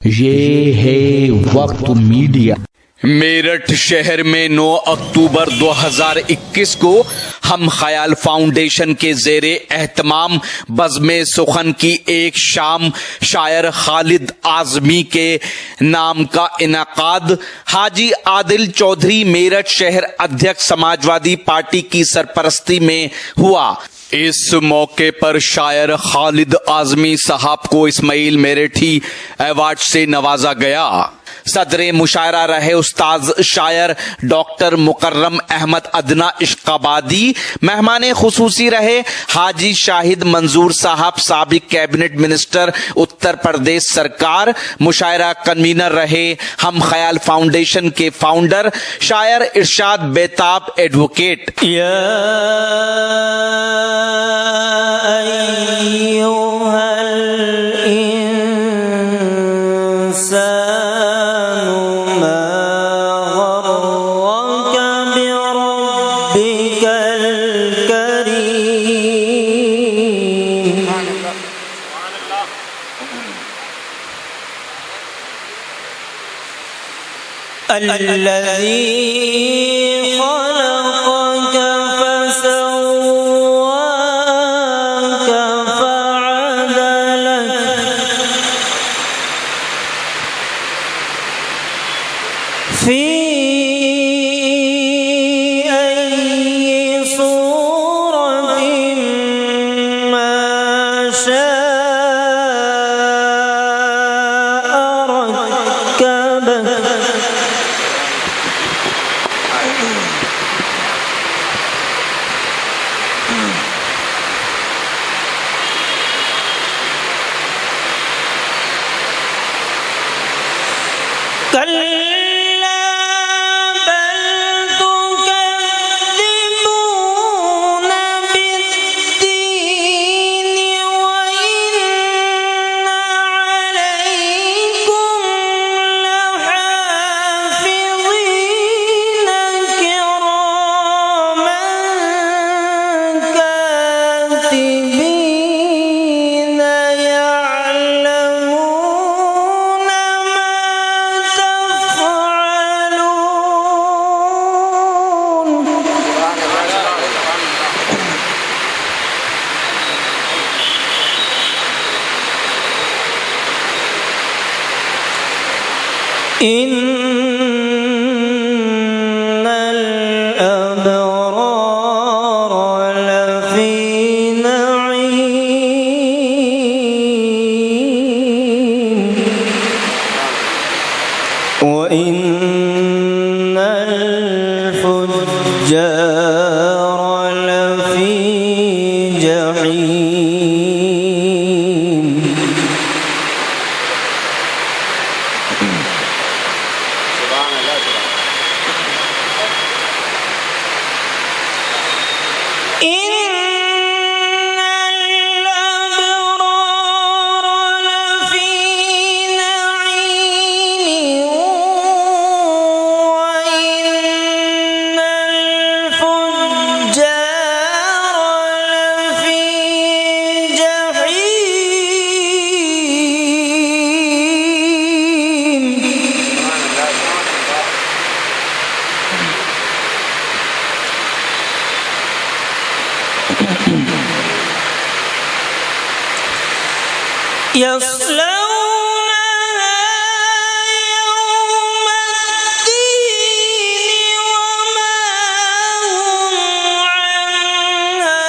یہ ہے وقت میڈیا۔ میرٹھ شہر میں 9 اکتوبر 2021 کو ہم خیال فاؤنڈیشن کے زیر اہتمام بزم سخن کی ایک شام شاعر خالد اعظمی کے نام کا انعقاد حاجی عادل چودھری میرٹھ شہر ادھیک سماجوادی پارٹی کی سرپرستی میں ہوا۔ اس موقع پر شاعر خالد اعظمی صاحب کو اسماعیل میرٹھی ایوارڈ سے نوازا گیا۔ صدر مشاعرہ رہے استاذ شاعر ڈاکٹر مکرم احمد ادنا عشقابادی۔ مہمان خصوصی رہے حاجی شاہد منظور صاحب، سابق کیبنٹ منسٹر اتر پردیش سرکار۔ مشاعرہ کنوینر رہے ہم خیال فاؤنڈیشن کے فاؤنڈر شاعر ارشاد بیتاب ایڈوکیٹ۔ الذي خلقك فسواك فعدلك في أي صورة ما شاء ركبك كلا بل تكذبون بالدين وإن عليكم لحافظين كراما كاتبين يعلمون ما إن الأبرار لفي نعيم وإن الفجار لفي جحيم إن الأبرار لفي نعيم وإن الفجار لفي جحيم يصلونها يوم الدين وما هم عنها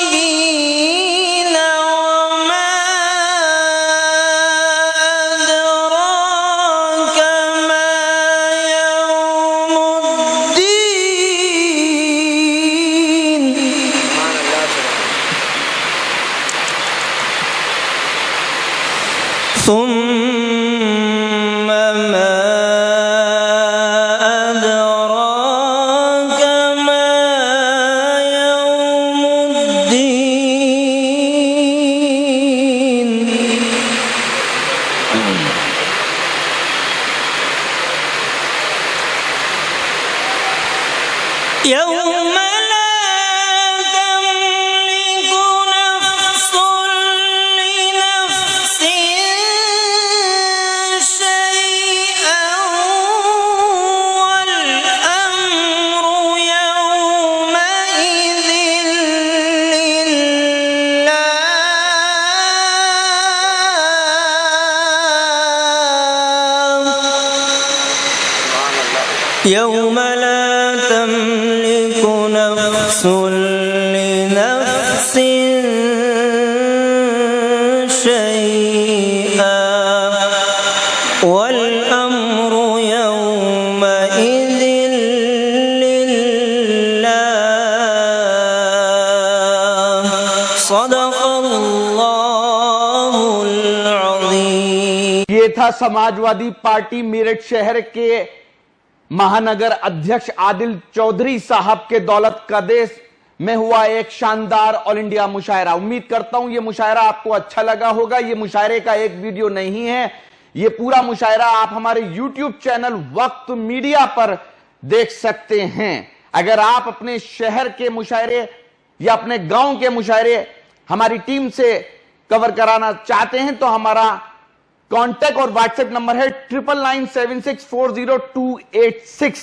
بغائبين وما أدراك ما يوم الدين ثم ما أدراك ما يوم الدين يوم لا تملك يوم لا تملك نفس لنفس شيئا والأمر يومئذ لله صدق الله العظيم. یہ تھا سماجوادی پارٹی میرٹھ شہر کے مہانگر ادھیکش عادل چودھری صاحب کے دولت قدیس میں ہوا ایک شاندار آل انڈیا مشاعرہ. امید کرتا ہوں یہ مشاعرہ آپ کو اچھا لگا ہوگا. یہ مشاعرے کا ایک ویڈیو نہیں ہے, یہ پورا مشاعرہ آپ ہمارے یوٹیوب چینل وقت میڈیا پر دیکھ سکتے ہیں. اگر آپ اپنے شہر کے مشاعرے یا اپنے گاؤں کے مشاعرے ہماری ٹیم سے کور کرانا چاہتے ہیں تو ہمارا کانٹیکٹ اور واٹس ایپ نمبر ہے 9997640286.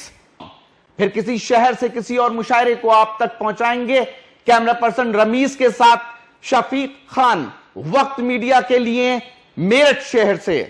پھر کسی شہر سے کسی اور مشاعرے کو آپ تک پہنچائیں گے. کیمرہ پرسن رمیز کے ساتھ شفیق خان, وقت میڈیا کے لیے میرٹھ شہر سے.